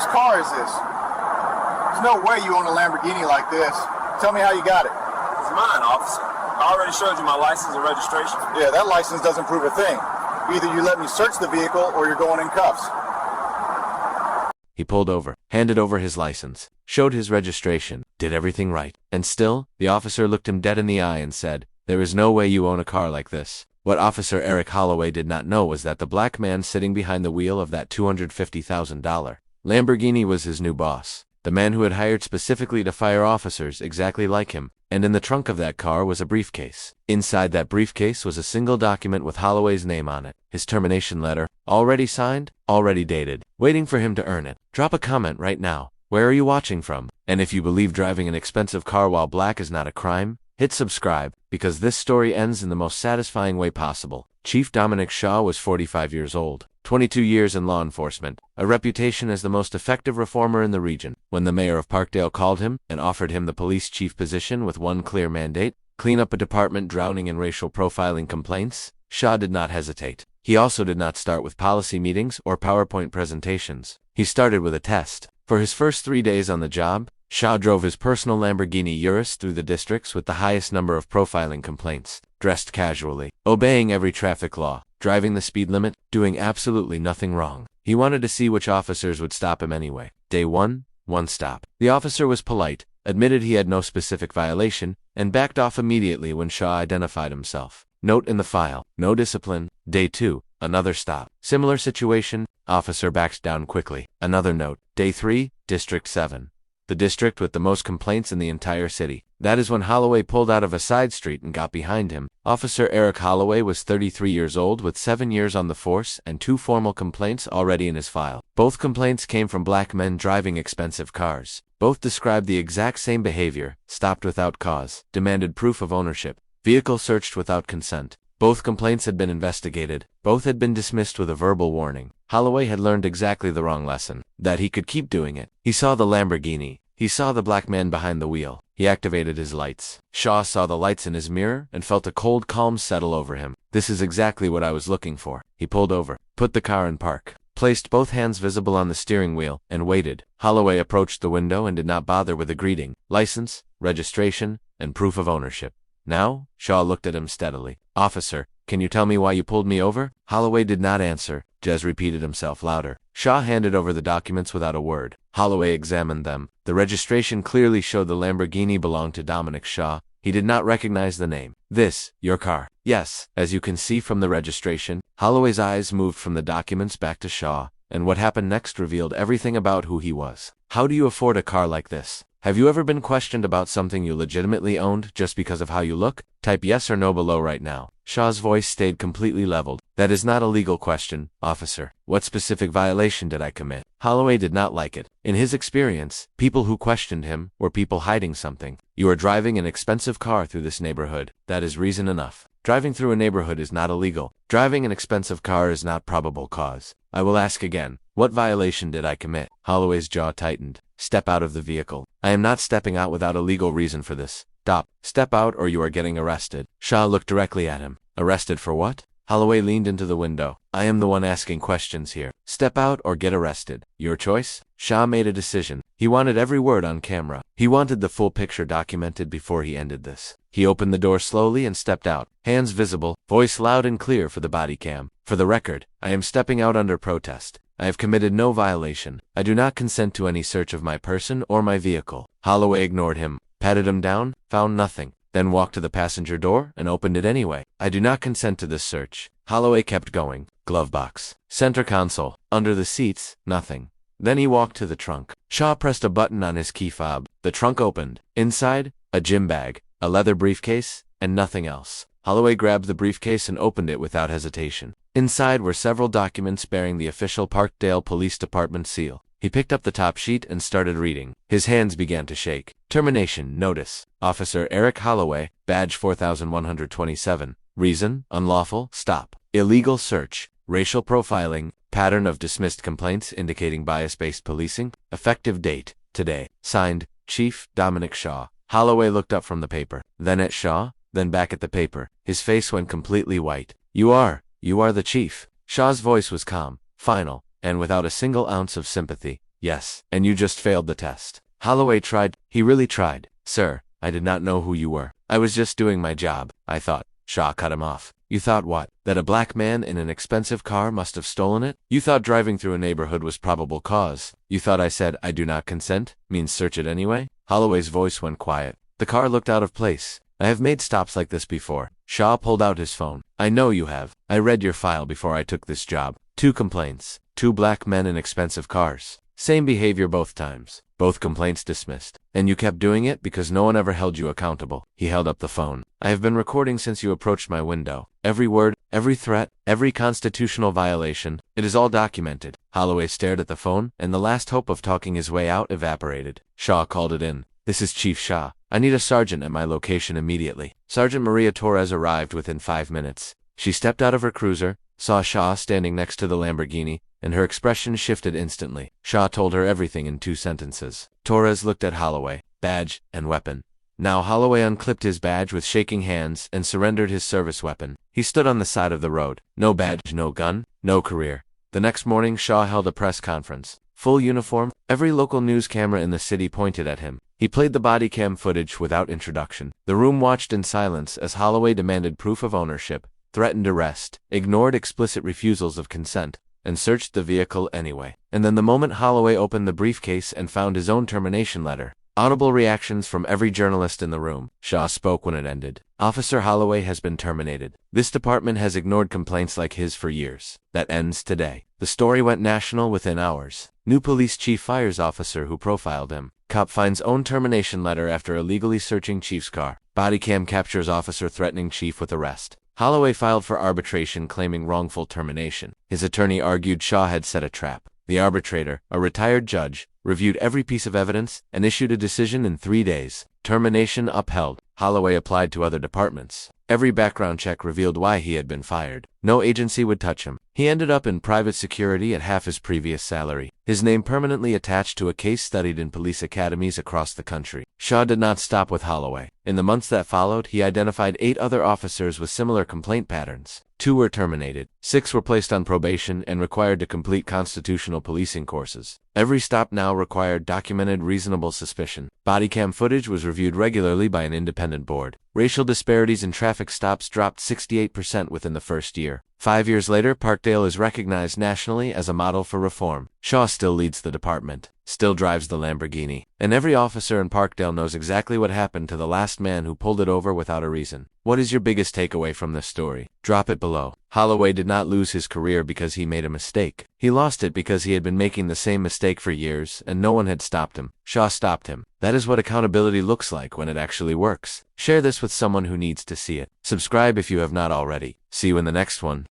Whose car is this? There's no way you own a Lamborghini like this. Tell me how you got it. It's mine, officer. I already showed you my license and registration. Yeah, that license doesn't prove a thing. Either you let me search the vehicle or you're going in cuffs. He pulled over, handed over his license, showed his registration, did everything right. And still, the officer looked him dead in the eye and said, "There is no way you own a car like this." What Officer Eric Holloway did not know was that the black man sitting behind the wheel of that $250,000 Lamborghini was his new boss, the man who had hired specifically to fire officers exactly like him. And in the trunk of that car was a briefcase. Inside that briefcase was a single document with Holloway's name on it, his termination letter, already signed, already dated, waiting for him to earn it. Drop a comment right now. Where are you watching from? And if you believe driving an expensive car while black is not a crime, hit subscribe, because this story ends in the most satisfying way possible. Chief Dominic Shaw was 45 years old, 22 years in law enforcement, a reputation as the most effective reformer in the region. When the mayor of Parkdale called him and offered him the police chief position with one clear mandate, clean up a department drowning in racial profiling complaints, Shaw did not hesitate. He also did not start with policy meetings or PowerPoint presentations. He started with a test. For his first 3 days on the job, Shaw drove his personal Lamborghini Urus through the districts with the highest number of profiling complaints, dressed casually, obeying every traffic law, driving the speed limit, doing absolutely nothing wrong. He wanted to see which officers would stop him anyway. Day 1, one stop. The officer was polite, admitted he had no specific violation, and backed off immediately when Shaw identified himself. Note in the file, no discipline. Day 2, another stop. Similar situation, officer backed down quickly. Another note. Day 3, District 7. The district with the most complaints in the entire city. That is when Holloway pulled out of a side street and got behind him. Officer Eric Holloway was 33 years old with 7 years on the force and 2 formal complaints already in his file. Both complaints came from black men driving expensive cars. Both described the exact same behavior: stopped without cause, demanded proof of ownership, vehicle searched without consent. Both complaints had been investigated. Both had been dismissed with a verbal warning. Holloway had learned exactly the wrong lesson, that he could keep doing it. He saw the Lamborghini. He saw the black man behind the wheel. He activated his lights. Shaw saw the lights in his mirror and felt a cold calm settle over him. This is exactly what I was looking for. He pulled over, put the car in park, placed both hands visible on the steering wheel, and waited. Holloway approached the window and did not bother with a greeting, license, registration, and proof of ownership. Now, Shaw looked at him steadily. "Officer, can you tell me why you pulled me over?" Holloway did not answer. Jez repeated himself louder. Shaw handed over the documents without a word. Holloway examined them. The registration clearly showed the Lamborghini belonged to Dominic Shaw. He did not recognize the name. "This, your car?" "Yes." As you can see from the registration, Holloway's eyes moved from the documents back to Shaw, and what happened next revealed everything about who he was. "How do you afford a car like this? Have you ever been questioned about something you legitimately owned just because of how you look? Type yes or no below right now." Shaw's voice stayed completely leveled. "That is not a legal question, officer. What specific violation did I commit?" Holloway did not like it. In his experience, people who questioned him were people hiding something. You are driving an expensive car through this neighborhood. That is reason enough. Driving through a neighborhood is not illegal. Driving an expensive car is not probable cause. I will ask again. What violation did I commit? Holloway's jaw tightened. "Step out of the vehicle." "I am not stepping out without a legal reason for this." "Stop. Step out or you are getting arrested." Shaw looked directly at him. "Arrested for what?" Holloway leaned into the window. "I am the one asking questions here. Step out or get arrested. Your choice." Shaw made a decision. He wanted every word on camera. He wanted the full picture documented before he ended this. He opened the door slowly and stepped out, hands visible, voice loud and clear for the bodycam. "For the record, I am stepping out under protest. I have committed no violation. I do not consent to any search of my person or my vehicle." Holloway ignored him, patted him down, found nothing, then walked to the passenger door and opened it anyway. "I do not consent to this search." Holloway kept going. Glove box, center console, under the seats, nothing. Then he walked to the trunk. Shaw pressed a button on his key fob. The trunk opened. Inside, a gym bag, a leather briefcase, and nothing else. Holloway grabbed the briefcase and opened it without hesitation. Inside were several documents bearing the official Parkdale Police Department seal. He picked up the top sheet and started reading. His hands began to shake. Termination notice. Officer Eric Holloway, badge 4127. Reason, unlawful, stop. Illegal search. Racial profiling. Pattern of dismissed complaints indicating bias-based policing. Effective date, today. Signed, Chief Dominic Shaw. Holloway looked up from the paper, then at Shaw, then back at the paper. His face went completely white. You are the chief." Shaw's voice was calm, final, and without a single ounce of sympathy. Yes, and you just failed the test. Holloway tried. He really tried. Sir, I did not know who you were. I was just doing my job, I thought. Shaw cut him off. You thought what? That a black man in an expensive car must have stolen it? You thought driving through a neighborhood was probable cause? You thought I said I do not consent means search it anyway? Holloway's voice went quiet. The car looked out of place. I have made stops like this before. Shaw pulled out his phone. I know you have. I read your file before I took this job. 2 complaints. 2 black men in expensive cars. Same behavior both times. Both complaints dismissed. And you kept doing it because no one ever held you accountable. He held up the phone. I have been recording since you approached my window. Every word, every threat, every constitutional violation. It is all documented. Holloway stared at the phone, and the last hope of talking his way out evaporated. Shaw called it in. This is Chief Shaw. I need a sergeant at my location immediately. Sergeant Maria Torres arrived within 5 minutes. She stepped out of her cruiser, saw Shaw standing next to the Lamborghini, and her expression shifted instantly. Shaw told her everything in 2 sentences. Torres looked at Holloway, badge and weapon. Now Holloway unclipped his badge with shaking hands and surrendered his service weapon. He stood on the side of the road. No badge, no gun, no career. The next morning, Shaw held a press conference. Full uniform, every local news camera in the city pointed at him. He played the body cam footage without introduction. The room watched in silence as Holloway demanded proof of ownership, threatened arrest, ignored explicit refusals of consent, and searched the vehicle anyway. And then the moment Holloway opened the briefcase and found his own termination letter, audible reactions from every journalist in the room. Shaw spoke when it ended. Officer Holloway has been terminated. This department has ignored complaints like his for years. That ends today. The story went national within hours. New police chief fires officer who profiled him. Cop finds own termination letter after illegally searching chief's car. Bodycam captures officer threatening chief with arrest. Holloway filed for arbitration claiming wrongful termination. His attorney argued Shaw had set a trap. The arbitrator, a retired judge, reviewed every piece of evidence and issued a decision in 3 days. Termination upheld. Holloway applied to other departments. Every background check revealed why he had been fired. No agency would touch him. He ended up in private security at half his previous salary. His name permanently attached to a case studied in police academies across the country. Shaw did not stop with Holloway. In the months that followed, he identified 8 other officers with similar complaint patterns. 2 were terminated. 6 were placed on probation and required to complete constitutional policing courses. Every stop now required documented reasonable suspicion. Bodycam footage was reviewed regularly by an independent board. Racial disparities in traffic stops dropped 68% within the first year. 5 years later, Parkdale is recognized nationally as a model for reform. Shaw still leads the department, still drives the Lamborghini, and every officer in Parkdale knows exactly what happened to the last man who pulled it over without a reason. What is your biggest takeaway from this story? Drop it below. Holloway did not lose his career because he made a mistake. He lost it because he had been making the same mistake for years and no one had stopped him. Shaw stopped him. That is what accountability looks like when it actually works. Share this with someone who needs to see it. Subscribe if you have not already. See you in the next one.